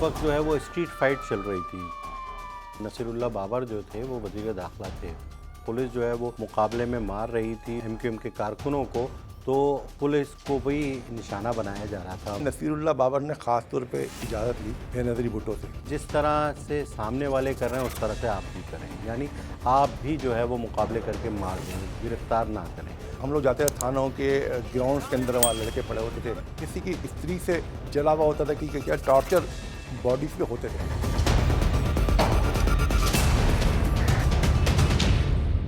वक्त जो है वो स्ट्रीट फाइट चल रही थी। नसीरुल्लाह बाबर जो थे वो वज़ीर दाखिला थे। पुलिस जो है वो मुकाबले में मार रही थी एमक्यूएम के कारकुनों को, तो पुलिस को भी निशाना बनाया जा रहा था। नसीरुल्लाह बाबर ने ख़ास तौर पे इजाज़त ली बेनज़ीर भुट्टो से। जिस तरह से सामने वाले कर रहे हैं उस तरह से आप भी करें, यानी आप भी जो है वो मुकाबले करके मार दें, गिरफ्तार ना करें। हम लोग जाते थे थानों के ग्राउंड्स के अंदर, वहाँ लड़के पड़े होते थे, किसी की स्त्री से जला हुआ होता था कि क्या टॉर्चर बॉडीज़ पे होते थे।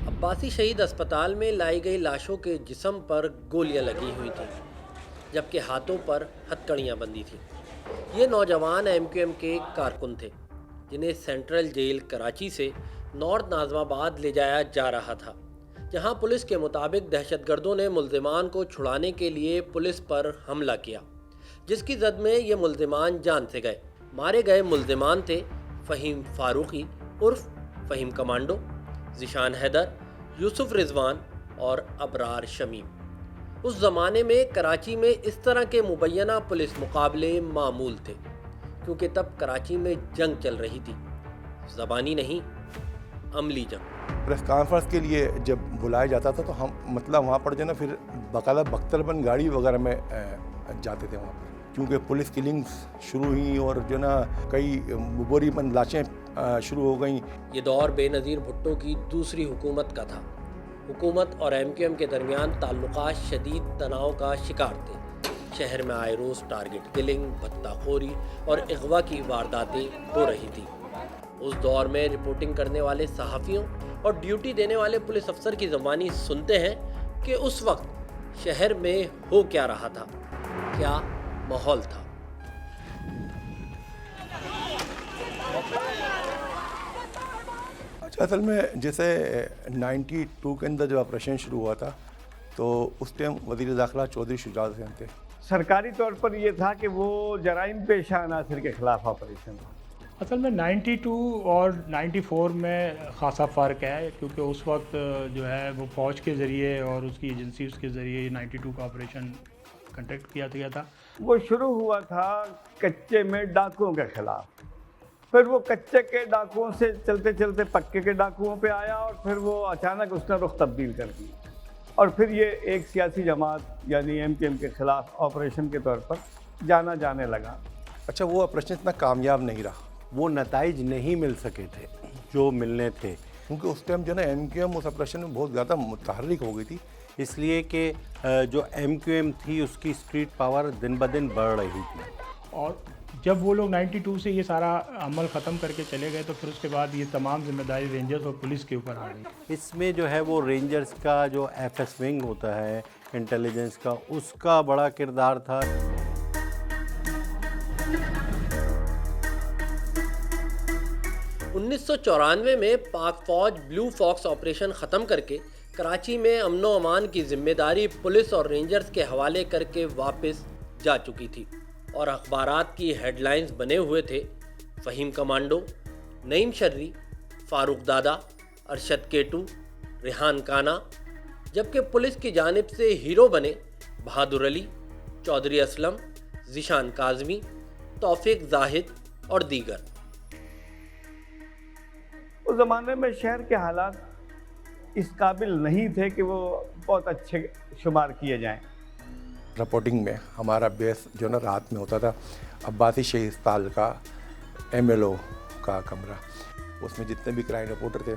अब्बासी शहीद अस्पताल में लाई गई लाशों के जिस्म पर गोलियां लगी हुई थीं, जबकि हाथों पर हथकड़ियां बंधी थीं। ये नौजवान एमक्यूएम के कारकुन थे, जिन्हें सेंट्रल जेल कराची से नॉर्थ नाज़िमाबाद ले जाया जा रहा था, जहां पुलिस के मुताबिक दहशतगर्दों ने मुल्ज़िमान को छुड़ाने के लिए पुलिस पर हमला किया, जिसकी जद में ये मुल्ज़िमान जान से गए। मारे गए मुल्ज़िमान थे फ़हीम फ़ारूकी उर्फ फ़हीम कमांडो, ज़ीशान हैदर, यूसुफ रिजवान और अबरार शमीम। उस ज़माने में कराची में इस तरह के मुबैना पुलिस मुकाबले मामूल थे, क्योंकि तब कराची में जंग चल रही थी, ज़बानी नहीं अमली जंग। प्रेस कॉन्फ्रेंस के लिए जब बुलाया जाता था तो हम वहाँ पर जो ना फिर बाकायदा बख्तरबंद गाड़ी वगैरह में जाते थे वहाँ पर, क्योंकि पुलिस किलिंग्स शुरू हुई और जो ना कई बोरीबंद लाशें शुरू हो गई। ये दौर बेनज़ीर भुट्टो की दूसरी हुकूमत का था। हुकूमत और एमक्यूएम के दरमियान ताल्लुकात शदीद तनाव का शिकार थे। शहर में आए रोज़ टारगेट किलिंग, भत्ताखोरी और अगवा की वारदातें हो रही थी। उस दौर में रिपोर्टिंग करने वाले सहाफ़ियों और ड्यूटी देने वाले पुलिस अफसर की ज़बानी सुनते हैं कि उस वक्त शहर में हो क्या रहा था, क्या माहौल था। असल में जैसे 92 के अंदर जब ऑपरेशन शुरू हुआ था तो उस टाइम वज़ीर दाखिला चौधरी शुजात हुसैन थे। सरकारी तौर पर यह था कि वो जराइम पेशा अनासर के ख़िलाफ़ ऑपरेशन था। असल में 92 और 94 में ख़ासा फ़र्क है, क्योंकि उस वक्त जो है वो फ़ौज के ज़रिए और उसकी एजेंसी उसके ज़रिए 92 का ऑपरेशन कंडक्ट किया गया था। वो शुरू हुआ था कच्चे में डाकुओं के ख़िलाफ़, फिर वो कच्चे के डाकुओं से चलते चलते पक्के के डाकुओं पे आया और फिर वो अचानक उसने रुख तब्दील कर दिया और फिर ये एक सियासी जमात यानी एमक्यूएम के ख़िलाफ़ ऑपरेशन के तौर पर जाना जाने लगा। अच्छा, वो ऑपरेशन इतना कामयाब नहीं रहा, वो नताइज नहीं मिल सके थे जो मिलने थे, क्योंकि उस टाइम जो ना एमक्यूएम उस ऑपरेशन में बहुत ज़्यादा मुतहर्रिक हो गई थी। इसलिए कि जो एमक्यूएम थी उसकी स्ट्रीट पावर दिन ब दिन बढ़ रही थी। और जब वो लोग 92 से ये सारा अमल ख़त्म करके चले गए तो फिर उसके बाद ये तमाम जिम्मेदारी रेंजर्स और पुलिस के ऊपर आ गई। इसमें जो है वो रेंजर्स का जो एफएस विंग होता है इंटेलिजेंस का, उसका बड़ा किरदार था। उन्नीस में पाक फौज ब्लू फॉक्स ऑपरेशन ख़त्म करके कराची में अमनो अमान की जिम्मेदारी पुलिस और रेंजर्स के हवाले करके वापस जा चुकी थी और अखबारात की हेडलाइंस बने हुए थे फ़हीम कमांडो, नईम शर्री, फ़ारूक दादा, अरशद केटू, रेहान काना, जबकि पुलिस की जानिब से हीरो बने बहादुर अली, चौधरी असलम, ज़ीशान काज़मी, तौफीक जाहिद और दीगर। उस ज़माने में शहर के हालात इस काबिल नहीं थे कि वो बहुत अच्छे शुमार किए जाएं। रिपोर्टिंग में हमारा बेस जो ना रात में होता था अब्बासी शहीद अस्पताल का MLO का कमरा, उसमें जितने भी क्राइम रिपोर्टर थे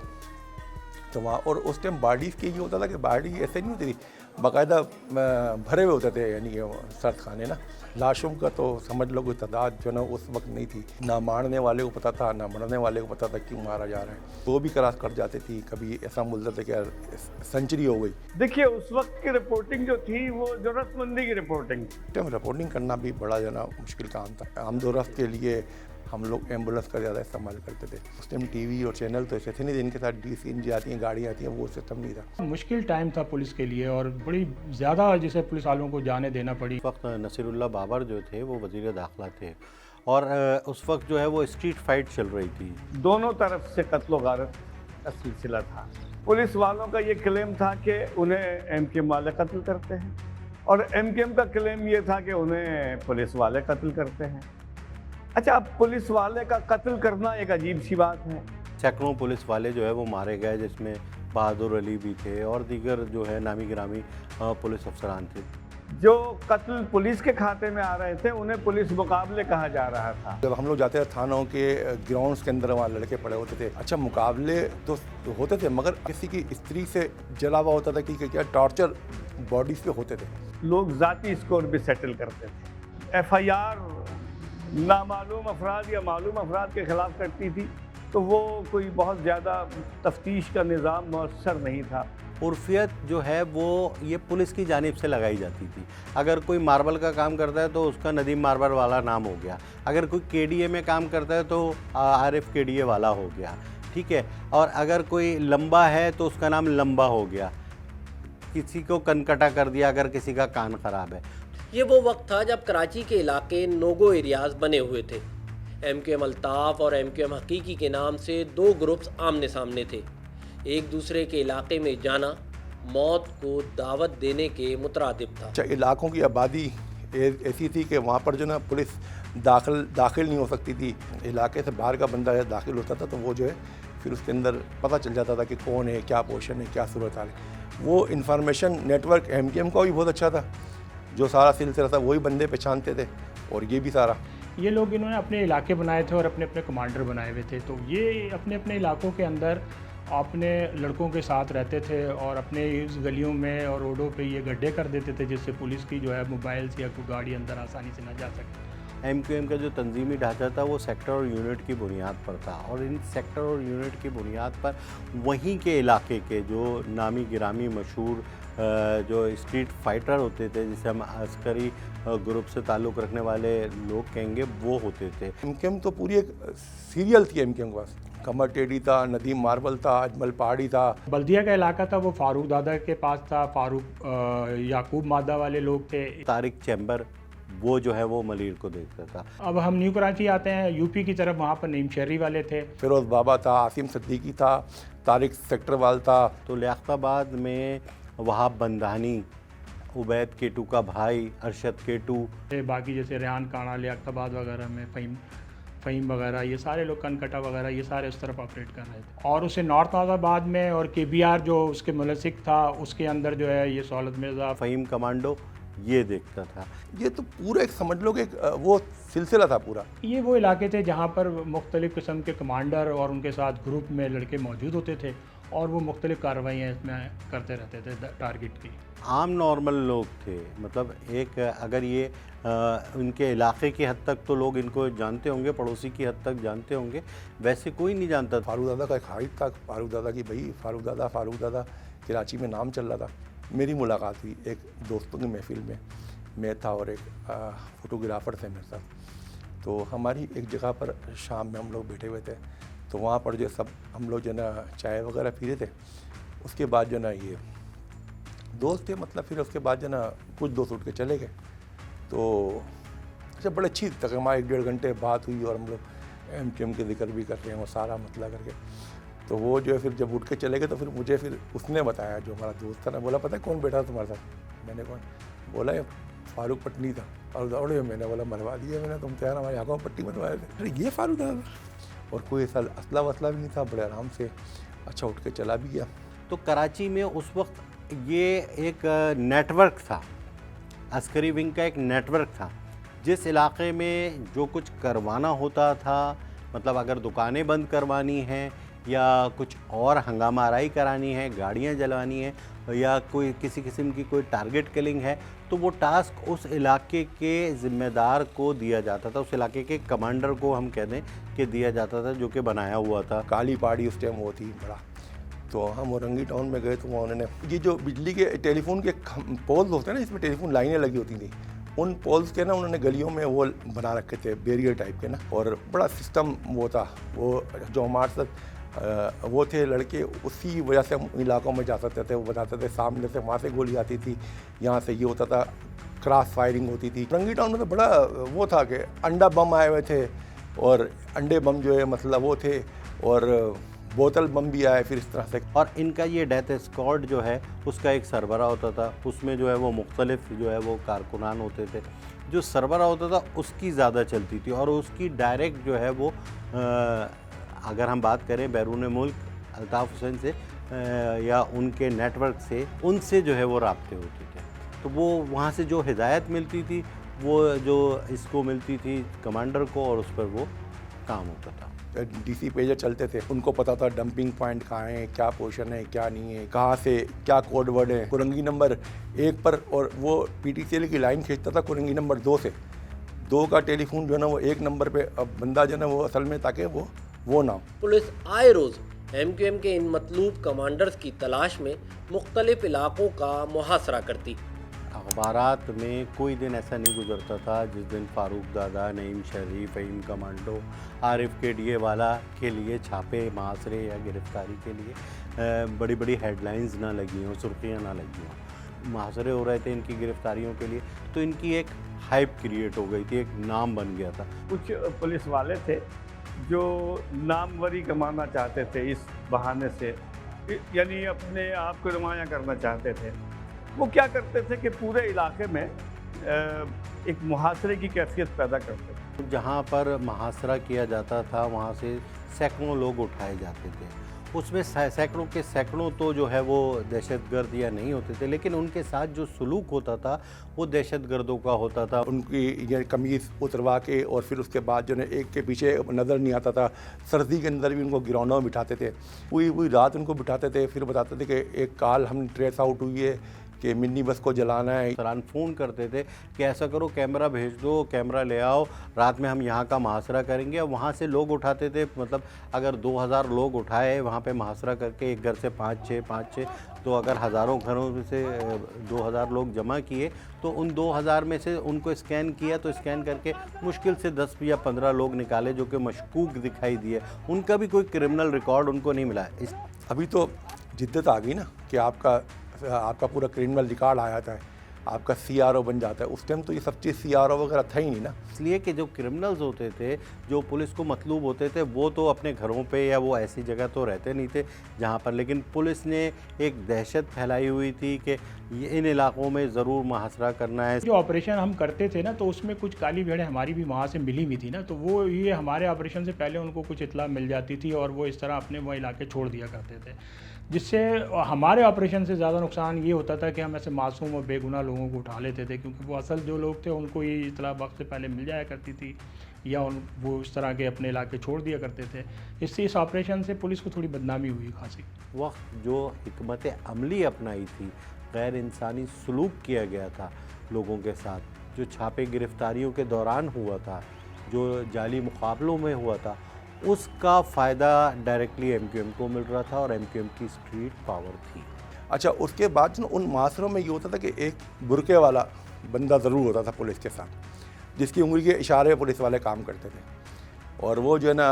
तो वहाँ, और उस टाइम बॉडीज़ के ये होता था कि बॉडी ऐसे नहीं होती थी, बाकायदा भरे हुए होते थे, यानी कि सर्द खाने ना। लाशों का तो समझ लो कोई तादाद जो ना उस वक्त नहीं थी, ना मारने वाले को पता था ना मरने वाले को पता था क्यों मारा जा रहा है। वो भी क्रॉस कर जाती थी, कभी ऐसा बोलता था कि सेंचुरी हो गई। देखिए उस वक्त की रिपोर्टिंग जो थी वो ज़रूरतमंदी की रिपोर्टिंग थी। रिपोर्टिंग करना भी बड़ा जो ना मुश्किल काम था। आमदोरफ्त के लिए हम लोग एम्बुलेंस का ज़्यादा इस्तेमाल करते थे। उस टाइम टीवी और चैनल तो ऐसे थे नहीं, जिनके साथ DCNG आती हैं, गाड़ियाँ आती हैं, वो सिस्टम नहीं था। मुश्किल टाइम था पुलिस के लिए और बड़ी ज़्यादा जैसे पुलिस वालों को जाने देना पड़ी। उस वक्त नसीरुल्लाह बाबर जो थे वो वज़ीर दाखिला थे और उस वक्त जो है वो स्ट्रीट फाइट चल रही थी। दोनों तरफ से कत्ल व गारत का सिलसिला था। पुलिस वालों का ये क्लेम था कि उन्हें एमक्यूएम वाले कत्ल करते हैं और एमक्यूएम का क्लेम ये था कि उन्हें पुलिस वाले कत्ल करते हैं। अच्छा, अब पुलिस वाले का कत्ल करना एक अजीब सी बात है। सैकड़ों पुलिस वाले जो है वो मारे गए, जिसमें बहादुर अली भी थे और दीगर जो है नामी गिरामी पुलिस अफसरान थे। जो कत्ल पुलिस के खाते में आ रहे थे उन्हें पुलिस मुकाबले कहा जा रहा था। जब हम लोग जाते थे थानों के ग्राउंड्स के अंदर, वहाँ लड़के पड़े होते थे। अच्छा, मुकाबले तो होते थे, मगर किसी की स्त्री से जला हुआ होता था कि क्या टॉर्चर बॉडीज पे होते थे। लोग ज़ाती स्कोर भी सेटल करते थे। FIR नामालूम अफराद या मालूम अफराद के ख़िलाफ़ करती थी, तो वो कोई बहुत ज़्यादा तफ्तीश का निज़ाम मौसर नहीं था। उर्फियत जो है वो ये पुलिस की जानिब से लगाई जाती थी। अगर कोई मार्बल का काम करता है तो उसका नदीम मार्बल वाला नाम हो गया, अगर कोई KDA में काम करता है तो आरिफ KDA वाला हो गया, ठीक है। और अगर कोई लंबा है तो उसका नाम लंबा हो गया। किसी को कनकटा कर दिया अगर किसी का कान ख़राब है। ये वो वक्त था जब कराची के इलाके नोगो एरियाज बने हुए थे। MQM अल्ताफ़ और MQM हकीकी के नाम से दो ग्रुप्स आमने सामने थे। एक दूसरे के इलाके में जाना मौत को दावत देने के मुतरादिफ था। अच्छा, इलाकों की आबादी ऐसी थी कि वहाँ पर जो ना पुलिस दाखिल नहीं हो सकती थी। इलाके से बाहर का बंदा है दाखिल होता था तो वो जो है फिर उसके अंदर पता चल जाता था कि कौन है, क्या पोजीशन है, क्या सूरत हाल है। वो इंफॉर्मेशन नेटवर्क MQM का भी बहुत अच्छा था, जो सारा सिलसिला था वही बंदे पहचानते थे। और ये भी सारा ये लोग इन्होंने अपने इलाके बनाए थे और अपने अपने कमांडर बनाए हुए थे, तो ये अपने अपने इलाकों के अंदर अपने लड़कों के साथ रहते थे और अपने इस गलियों में और रोडों पे ये गड्ढे कर देते थे जिससे पुलिस की जो है मोबाइल्स या कोई गाड़ी अंदर आसानी से ना जा सके। MQM का जो तंजीमी ढांचा था वो सेक्टर और यूनिट की बुनियाद पर था, और इन सेक्टर और यूनिट की बुनियाद पर वहीं के इलाके के जो नामी गिरामी मशहूर जो स्ट्रीट फाइटर होते थे, जिसे हम अस्करी ग्रुप से ताल्लुक़ रखने वाले लोग कहेंगे, वो होते थे। MQM तो पूरी एक सीरियल थी MQM के पास। कमर टेडी था, नदीम मार्बल था, अजमल पहाड़ी था। बल्दिया का इलाका था वो फारूक दादा के पास था, फारूक याकूब मादा वाले लोग थे। तारिक चैम्बर वो जो है वो मलीर को देखता था। अब हम न्यू कराची आते हैं, यूपी की तरफ, वहाँ पर नईम शहरी वाले थे। फिरोज़ बाबा था, आसिम सिद्दीकी था, तारिक सेक्टर वाल था। तो लियाकताबाद में वहाब बंदानी, उबैद केटू का भाई अरशद केटू, बाकी जैसे रेहान काना लियाकताबाद वगैरह में, फ़हीम वगैरह, ये सारे लोग कनकटा वगैरह ये सारे उस तरफ ऑपरेट कर रहे थे। और उसे नॉर्थ आज़ाबाद में और KBR जो उसके मुलसिक था उसके अंदर जो है ये सौलत मिर्ज़ा, फ़हीम कमांडो ये देखता था। ये तो पूरा एक समझ लो कि वो सिलसिला था पूरा। ये वो इलाके थे जहाँ पर मुख्तलिफ़ किस्म के कमांडर और उनके साथ ग्रुप में लड़के मौजूद होते थे और वो मुख्तलिफ़ कार्रवाइयाँ इसमें करते रहते थे टारगेट की। आम नॉर्मल लोग थे, मतलब एक अगर ये उनके इलाके की हद तक तो लोग इनको जानते होंगे, पड़ोसी की हद तक जानते होंगे, वैसे कोई नहीं जानता था। फारूक दादा का एक हाइट था, फारूक दादा की भाई फारूक दादा कराची में नाम चल रहा था। मेरी मुलाकात हुई एक दोस्तों की महफिल में, मैं था और एक फ़ोटोग्राफ़र थे मेरे साथ। तो हमारी एक जगह पर शाम में हम लोग बैठे हुए थे, तो वहाँ पर जो सब हम लोग जो ना चाय वगैरह पी रहे थे। उसके बाद जो ना ये दोस्त थे, मतलब फिर उसके बाद जो ना कुछ दोस्त उठ के चले गए। तो अच्छा, बड़ी अच्छी तक हमारे 1-1.5 घंटे बात हुई और हम लोग MQM के जिक्र भी कर रहे हैं और सारा मतलब करके। तो वो जो है फिर जब उठ के चले गए तो फिर मुझे फिर उसने बताया, जो हमारा दोस्त था ना, बोला पता है कौन बैठा था तुम्हारे साथ? मैंने कौन? बोला ये फारूक पटनी था। और दौड़े, मैंने बोला मरवा दिया मैंने, तुम तो यार हमारी आँखों में पट्टी मरवाए थे। अरे ये फारूक था, और कोई ऐसा असला वसला भी नहीं था, बड़े आराम से अच्छा उठ के चला भी गया। तो कराची में उस वक्त ये एक नेटवर्क था, अस्करी विंग का एक नेटवर्क था। जिस इलाके में जो कुछ करवाना होता था, मतलब अगर दुकानें बंद करवानी हैं या कुछ और हंगामा आराई करानी है, गाड़ियां जलवानी है, या कोई किसी किस्म की कोई टारगेट किलिंग है, तो वो टास्क उस इलाके के ज़िम्मेदार को दिया जाता था, उस इलाके के कमांडर को हम कह दें कि दिया जाता था, जो कि बनाया हुआ था। काली पहाड़ी उस टाइम वो थी बड़ा। तो हम औरंगी टाउन में गए तो वहाँ उन्होंने ये जो बिजली के टेलीफोन के पोल्स होते हैं ना, इसमें टेलीफोन लाइनें लगी होती थी, उन पोल्स के ना उन्होंने गलियों में वो बना रखे थे, बैरियर टाइप के ना, और बड़ा सिस्टम वो था। वो जो हमारे साथ वो थे लड़के, उसी वजह से हम इलाकों में जा सकते थे। वो बताते थे सामने से वहाँ से गोली आती थी, यहाँ से ये होता था, क्रॉस फायरिंग होती थी। औरंगी टाउन में तो बड़ा वो था कि अंडा बम आए हुए थे, और अंडे बम जो है मतलब वो थे, और बोतल बम भी आए फिर इस तरह से। और इनका ये डेथ स्क्वाड जो है उसका एक सरबरा होता था, उसमें जो है वो मुख्तलिफ जो है वो कारकुनान होते थे। जो सरबराह होता था उसकी ज़्यादा चलती थी और उसकी डायरेक्ट जो है वो अगर हम बात करें बैरून मुल्क अल्ताफ़ हुसैन से या उनके नेटवर्क से, उनसे जो है वो राब्ते होते थे। तो वो वहाँ से जो हिदायत मिलती थी वो जो इसको मिलती थी कमांडर को, और उस पर वो काम होता था। डीसी पेजर चलते थे, उनको पता था डंपिंग पॉइंट कहाँ है, क्या पोजीशन है, क्या नहीं है, कहाँ से क्या कोड वर्ड है। कुरंगी नंबर 1 पर, और वो पीटीसीएल की लाइन खींचता था कुरंगी नंबर 2 से। 2 का टेलीफोन जो है ना वो 1 नंबर पे, अब बंदा जो है ना वो असल में ताकि वो ना हो। पुलिस आए रोज़ एमक्यूएम के इन मतलूब कमांडर्स की तलाश में मुख्तलिफ इलाकों का मुहासरा करती। अखबारात में कोई दिन ऐसा नहीं गुजरता था जिस दिन फारूक दादा, नईम शरीफ, फ़हीम कमांडो, आरिफ के डीए वाला के लिए छापे, मुहासरे या गिरफ्तारी के लिए बड़ी बड़ी हेडलाइंस ना लगी हों, सुर्खियाँ ना लगी हों। मुहासरे हो रहे थे इनकी गिरफ्तारियों के लिए, तो इनकी एक हाइप क्रिएट हो गई थी, एक नाम बन गया था। कुछ पुलिस वाले थे जो नामवरी कमाना चाहते थे इस बहाने से, यानी अपने आप को नुमायाँ करना चाहते थे। वो क्या करते थे कि पूरे इलाके में एक मुहासरे की कैफियत पैदा करते थे। जहाँ पर मुहासरा किया जाता था वहाँ से सैकड़ों लोग उठाए जाते थे। उसमें सैकड़ों के सैकड़ों तो जो है वो दहशतगर्द या नहीं होते थे, लेकिन उनके साथ जो सलूक होता था वो दहशतगर्दों का होता था। उनकी ये कमीज़ उतरवा के और फिर उसके बाद जो है एक के पीछे नज़र नहीं आता था। सर्दी के अंदर भी उनको गिरौनों में बिठाते थे, पूरी रात उनको बिठाते थे। फिर बताते थे कि एक कॉल हम ट्रेस आउट हुई है कि मिनी बस को जलाना है। सरान फ़ोन करते थे कि ऐसा करो, कैमरा भेज दो, कैमरा ले आओ, रात में हम यहाँ का मुहासरा करेंगे। और वहाँ से लोग उठाते थे, मतलब अगर 2000 लोग उठाए वहाँ पे मुहासरा करके, एक घर से 5-6 तो अगर हज़ारों घरों में से 2000 लोग जमा किए तो उन 2000 में से उनको स्कैन किया, तो स्कैन करके मुश्किल से 10 या 15 लोग निकाले जो कि मशकूक दिखाई दिए। उनका भी कोई क्रिमिनल रिकॉर्ड उनको नहीं मिला। अभी तो जिद्दत आ गई ना कि आपका पूरा क्रिमिनल रिकॉर्ड आ जाता है, आपका सीआरओ बन जाता है। उस टाइम तो ये सब चीज़ सीआरओ वगैरह था ही नहीं ना। इसलिए कि जो क्रिमिनल्स होते थे, जो पुलिस को मतलूब होते थे, वो तो अपने घरों पे या वो ऐसी जगह तो रहते नहीं थे जहाँ पर, लेकिन पुलिस ने एक दहशत फैलाई हुई थी कि इन इलाकों में ज़रूर मुहासरा करना है। जो ऑपरेशन हम करते थे ना, तो उसमें कुछ काली भेड़ें हमारी भी वहाँ से मिली हुई थी ना, तो वो ये हमारे ऑपरेशन से पहले उनको कुछ इतला मिल जाती थी और वो इस तरह अपने वो इलाके छोड़ दिया करते थे, जिससे हमारे ऑपरेशन से ज़्यादा नुकसान ये होता था कि हम ऐसे मासूम और बेगुनाह लोगों को उठा लेते थे, क्योंकि वो असल जो लोग थे उनको ये इतला वक्त से पहले मिल जाया करती थी या वो इस तरह के अपने इलाके छोड़ दिया करते थे। इससे इस ऑपरेशन से पुलिस को थोड़ी बदनामी हुई खासी। वक्त जो हिकमत अमली अपनाई थी, गैर इंसानी सलूक किया गया था लोगों के साथ, जो छापे गिरफ्तारियों के दौरान हुआ था, जो जाली मुकाबलों में हुआ था, उसका फ़ायदा डायरेक्टली एमक्यूएम को मिल रहा था और एमक्यूएम की स्ट्रीट पावर थी। अच्छा, उसके बाद उन मुहासरों में ये होता था कि एक बुरके वाला बंदा ज़रूर होता था पुलिस के साथ, जिसकी उंगली के इशारे पुलिस वाले काम करते थे, और वो जो है ना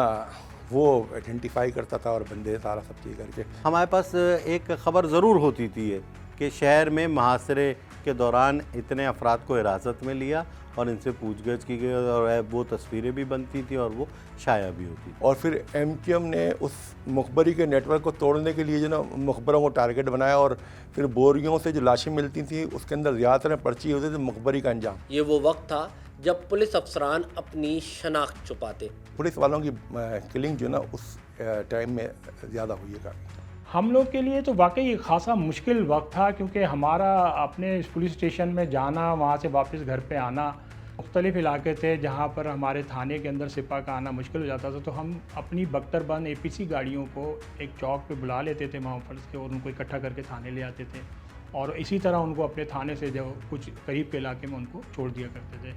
वो आइडेंटिफाई करता था और बंदे सारा सब चीज़ करके। हमारे पास एक ख़बर ज़रूर होती थी ये कि शहर में मुहासरे के दौरान इतने अफराद को हिरासत में लिया और इनसे पूछगछ की गई, और वो तस्वीरें भी बनती थी और वो शाया भी होती थी। और फिर एमक्यूएम ने उस मुखबरी के नेटवर्क को तोड़ने के लिए जो ना मुखबरों को टारगेट बनाया, और फिर बोरियों से जो लाशें मिलती थी उसके अंदर ज़्यादातर पर्ची होते थे मुखबरी का अंजाम। ये वो वक्त था जब पुलिस अफसरान अपनी शनाख्त छुपाते। पुलिस वालों की किलिंग जो ना उस टाइम में ज़्यादा हुई है काफ़ी। हम लोग के लिए तो वाकई खासा मुश्किल वक्त था, क्योंकि हमारा अपने पुलिस स्टेशन में जाना, वहाँ से वापस घर पे आना, मुख्तलिफ़ इलाके थे जहाँ पर हमारे थाने के अंदर सिपा का आना मुश्किल हो जाता था, तो हम अपनी बख्तरबंद APC गाड़ियों को एक चौक पे बुला लेते थे वहाँ फर्ज के, और उनको इकट्ठा करके थाने ले आते थे, और इसी तरह उनको अपने थाने से जो कुछ करीब के इलाके में उनको छोड़ दिया करते थे।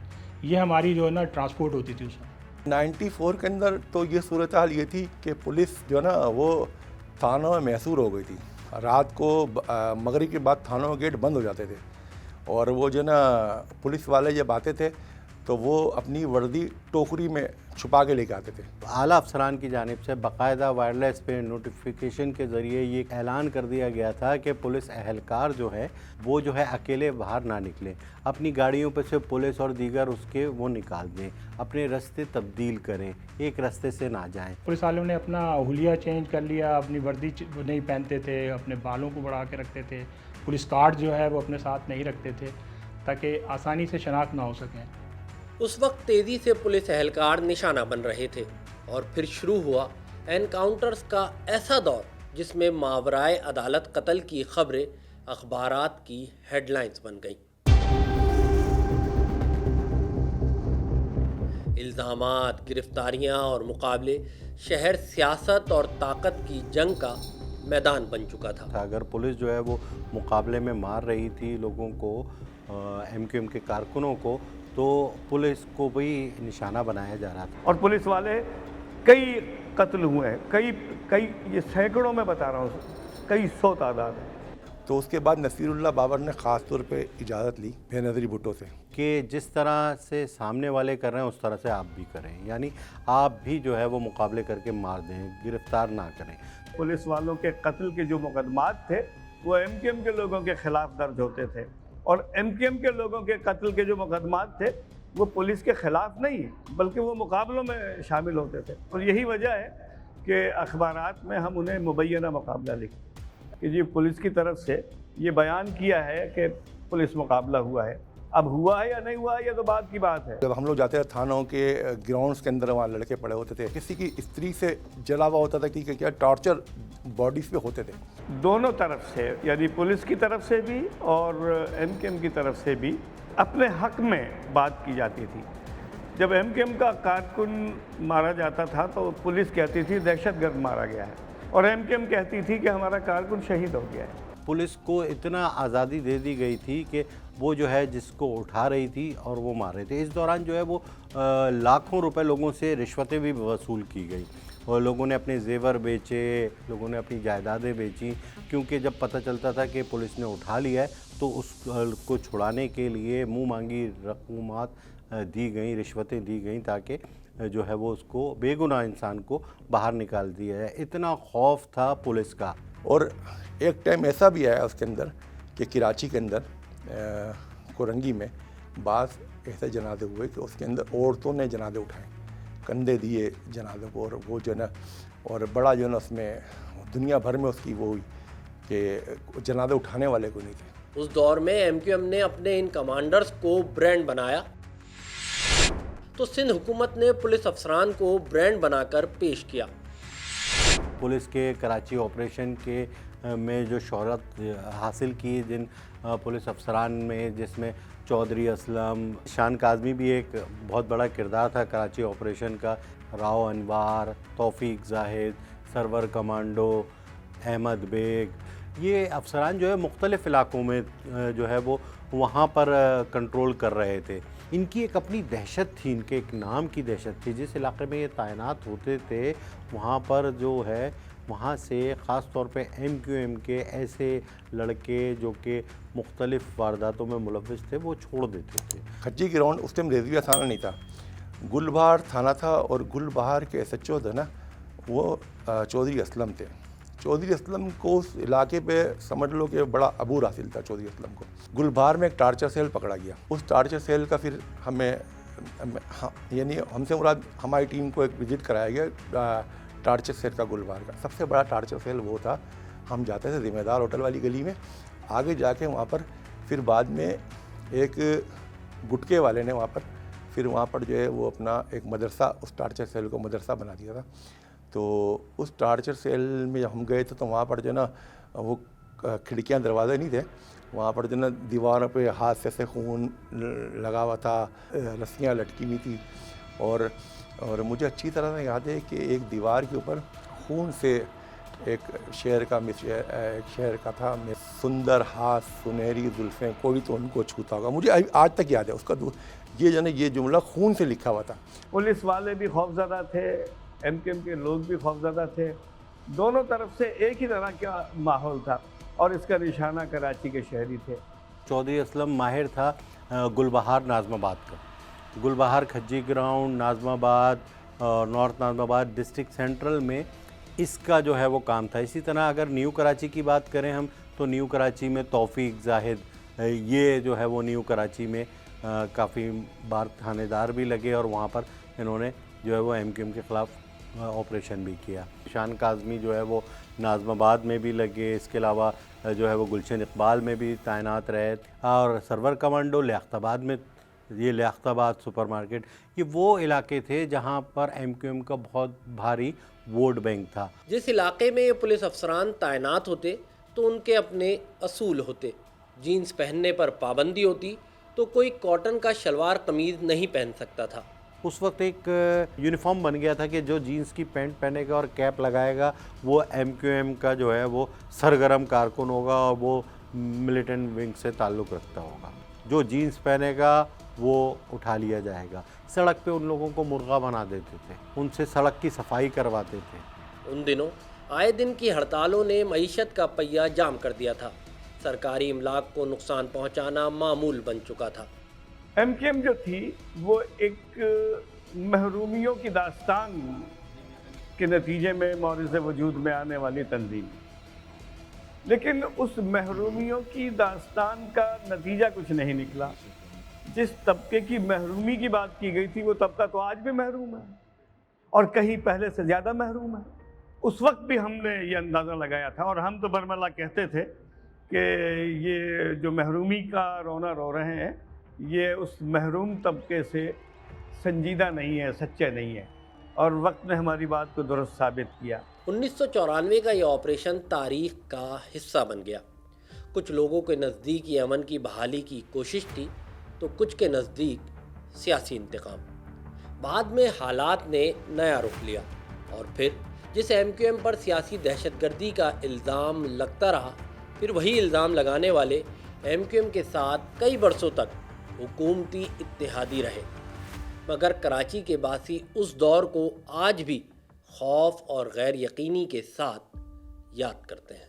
ये हमारी जो है ना ट्रांसपोर्ट होती थी उस वक्त। 94 के अंदर तो ये सूरत हाल ये थी कि पुलिस जो है ना वो थानों में मैसूर हो गई थी। रात को मगरिब के बाद थानों के गेट बंद हो जाते थे, और वो जो ना पुलिस वाले जब आते थे तो वो अपनी वर्दी टोकरी में छुपा के लेके आते थे। आला अफसरान की जानिब से बाकायदा वायरलेस पे नोटिफिकेशन के ज़रिए ये ऐलान कर दिया गया था कि पुलिस अहलकार जो है वो जो है अकेले बाहर ना निकलें, अपनी गाड़ियों पर से पुलिस और दीगर उसके वो निकाल दें, अपने रास्ते तब्दील करें, एक रास्ते से ना जाएं। पुलिस वालों ने अपना हुलिया चेंज कर लिया, अपनी वर्दी नहीं पहनते थे, अपने बालों को बढ़ा के रखते थे, पुलिस कार्ड जो है वो अपने साथ नहीं रखते थे ताकि आसानी से शनाख्त ना हो सकें। उस वक्त तेजी से पुलिस एहलकार निशाना बन रहे थे और फिर शुरू हुआ एनकाउंटर्स का ऐसा दौर जिसमें मावराए अदालत कत्ल की खबरें अखबारात की हेडलाइंस बन गईं। इल्ज़ामात, गिरफ्तारियां और मुकाबले शहर सियासत और ताकत की जंग का मैदान बन चुका था। अगर पुलिस जो है वो मुकाबले में मार रही थी लोगों को, एमक्यूएम के कारकुनों को, तो पुलिस को भी निशाना बनाया जा रहा था। और पुलिस वाले कई कत्ल हुए हैं, कई ये सैकड़ों में बता रहा हूँ, कई सौ तादाद है। तो उसके बाद नसीरुल्लाह बाबर ने ख़ास तौर पे इजाज़त ली बेनज़ीर भुट्टो से कि जिस तरह से सामने वाले कर रहे हैं उस तरह से आप भी करें, यानी आप भी जो है वो मुकाबले करके मार दें, गिरफ्तार ना करें। पुलिस वालों के कत्ल के जो मुकदमात थे वो एमक्यूएम के लोगों के खिलाफ दर्ज होते थे, और एमक्यूएम के लोगों के कत्ल के जो मुकदमात थे वो पुलिस के खिलाफ नहीं बल्कि वो मुकाबलों में शामिल होते थे। और यही वजह है कि अखबारात में हम उन्हें मुबैना मुकाबला लिखते कि जी पुलिस की तरफ से ये बयान किया है कि पुलिस मुकाबला हुआ है। अब हुआ है या नहीं हुआ है ये तो बात की बात है। जब हम लोग जाते थे थानों के ग्राउंड्स के अंदर, वहाँ लड़के पड़े होते थे, किसी की स्त्री से जला हुआ होता था कि क्या टॉर्चर बॉडीज़ पे होते थे। दोनों तरफ से, यानी पुलिस की तरफ से भी और एमक्यूएम की तरफ से भी अपने हक में बात की जाती थी। जब एमक्यूएम का कारकुन मारा जाता था तो पुलिस कहती थी दहशतगर्द मारा गया है, और एमक्यूएम कहती थी कि हमारा कारकुन शहीद हो गया है। पुलिस को इतना आज़ादी दे दी गई थी कि वो जो है जिसको उठा रही थी और वो मार रहे थे। इस दौरान जो है वो लाखों रुपए लोगों से रिश्वतें भी वसूल की गई और लोगों ने अपने जेवर बेचे, लोगों ने अपनी जायदादें बेची, क्योंकि जब पता चलता था कि पुलिस ने उठा लिया है तो उसको छुड़ाने के लिए मुँह मांगी रकूमात दी गई, रिश्वतें दी गई ताकि जो है वो उसको बेगुनाह इंसान को बाहर निकाल दिया है। इतना खौफ था पुलिस का। और एक टाइम ऐसा भी आया उसके अंदर कि कराची के अंदर कोरंगी में बास ऐसे जनाजे हुए कि उसके अंदर औरतों ने जनाजे उठाए, कंधे दिए जनाजे को, और वो जो है और बड़ा जो है उसमें दुनिया भर में उसकी वो हुई कि जनाजे उठाने वाले को नहीं थे। उस दौर में एमक्यूएम ने अपने इन कमांडर्स को ब्रांड बनाया तो सिंध हुकूमत ने पुलिस अफसरान को ब्रांड बनाकर पेश किया। पुलिस के कराची ऑपरेशन के में जो शोहरत हासिल की जिन पुलिस अफसरान में, जिसमें चौधरी असलम, शान काज़मी भी एक बहुत बड़ा किरदार था कराची ऑपरेशन का, राव अनवार, तौफीक जाहिद, सरवर कमांडो, अहमद बेग, ये अफसरान जो है मुख्तलिफ़ इलाक़ों में जो है वो वहाँ पर कंट्रोल कर रहे थे। इनकी एक अपनी दहशत थी, इनके एक नाम की दहशत थी। जिस इलाके में ये तैनात होते थे वहाँ पर जो है वहाँ से ख़ास तौर पे एमक्यूएम के ऐसे लड़के जो कि मुख्तलिफ़ वारदातों में मुलव्विस थे वो छोड़ देते थे। खज्जी ग्राउंड उस टाइम रेजविया थाना नहीं था, गुलबहार थाना था, और गुलबहार के SHO थे ना वो चौधरी असलम थे। चौधरी असलम को उस इलाके पे समझ लो कि बड़ा अबूर हासिल था चौधरी असलम को। गुलबहार में एक टार्चर सेल पकड़ा गया। उस टार्चर सेल का फिर यानी हमसे मुराद हमारी टीम को एक विज़िट कराया गया टार्चर सेल का, गुलबहार का सबसे बड़ा टार्चर सेल वो था। हम जाते थे ज़िम्मेदार होटल वाली गली में, आगे जाके वहाँ पर फिर बाद में एक गुटके वाले ने वहाँ पर जो है वो अपना एक मदरसा, उस टार्चर सेल को मदरसा बना दिया था। तो उस टार्चर सेल में जब हम गए थे तो वहाँ पर जो ना वो खिड़कियाँ दरवाजे नहीं थे, वहाँ पर जो ना दीवारों पे हाथ से खून लगा हुआ था, रस्सियाँ लटकी हुई थी, और मुझे अच्छी तरह से याद है कि एक दीवार के ऊपर खून से एक शेर का था, सुंदर हाथ, सुनहरी जुल्फ़ें, कोई तो उनको छूता होगा। मुझे आज तक याद है उसका ये जुमला खून से लिखा हुआ था। पुलिस वाले भी खौफज़दा थे, एमक्यूएम के लोग भी खौफज़दा थे, दोनों तरफ से एक ही तरह का माहौल था, और इसका निशाना कराची के शहरी थे। चौधरी असलम माहिर था गुलबहार नाज़माबाद का। गुलबहार खज्जी ग्राउंड, नाज़माबाद और नॉर्थ नाज़माबाद डिस्ट्रिक्ट सेंट्रल में इसका जो है वो काम था। इसी तरह अगर न्यू कराची की बात करें हम तो न्यू कराची में तौफीक जाहिद, ये जो है वो न्यू कराची में काफ़ी बार थानेदार भी लगे और वहाँ पर इन्होंने जो है वो एमक्यूएम के ख़िलाफ़ ऑपरेशन भी किया। शान काज़मी जो है वो नाज़माबाद में भी लगे, इसके अलावा जो है वो गुलशन इकबाल में भी तैनात रहे, और सरवर कमांडो लियाक़ताबाद में ये लियाकताबाद सुपरमार्केट, ये वो इलाके थे जहाँ पर MQM का बहुत भारी वोट बैंक था। जिस इलाके में ये पुलिस अफसरान तैनात होते तो उनके अपने असूल होते। जीन्स पहनने पर पाबंदी होती तो कोई कॉटन का शलवार कमीज नहीं पहन सकता था। उस वक्त एक यूनिफॉर्म बन गया था कि जो जीन्स की पैंट पहनेगा और कैप लगाएगा वो MQM का जो है वो सरगर्म कारकुन होगा और वो मिलिटेंट विंग से ताल्लुक़ रखता होगा। जो जीन्स पहनेगा वो उठा लिया जाएगा। सड़क पे उन लोगों को मुर्गा बना देते थे, उनसे सड़क की सफाई करवाते थे। उन दिनों आए दिन की हड़तालों ने मईशत का पहिया जाम कर दिया था। सरकारी इमलाक को नुकसान पहुंचाना मामूल बन चुका था। MQM जो थी वो एक महरूमियों की दास्तान के नतीजे में मौरिज़ वजूद में आने वाली तंजीम, लेकिन उस महरूमियों की दास्तान का नतीजा कुछ नहीं निकला। जिस तबके की महरूमी की बात की गई थी वो तबका तो आज भी महरूम है और कहीं पहले से ज़्यादा महरूम है। उस वक्त भी हमने ये अंदाज़ा लगाया था और हम तो बरमला कहते थे कि ये जो महरूमी का रोना रो रहे हैं ये उस महरूम तबके से संजीदा नहीं है, सच्चे नहीं है, और वक्त ने हमारी बात को दुरुस्त साबित किया। 1994 का ये ऑपरेशन तारीख का हिस्सा बन गया। कुछ लोगों के नज़दीक ये अमन की बहाली की कोशिश थी तो कुछ के नज़दीक सियासी इंतकाम। बाद में हालात ने नया रुख लिया और फिर जिस MQM पर सियासी दहशतगर्दी का इल्ज़ाम लगता रहा, फिर वही इल्ज़ाम लगाने वाले MQM के साथ कई बरसों तक हुकूमती इत्तेहादी रहे, मगर कराची के बासी उस दौर को आज भी खौफ और गैर यकीनी के साथ याद करते हैं।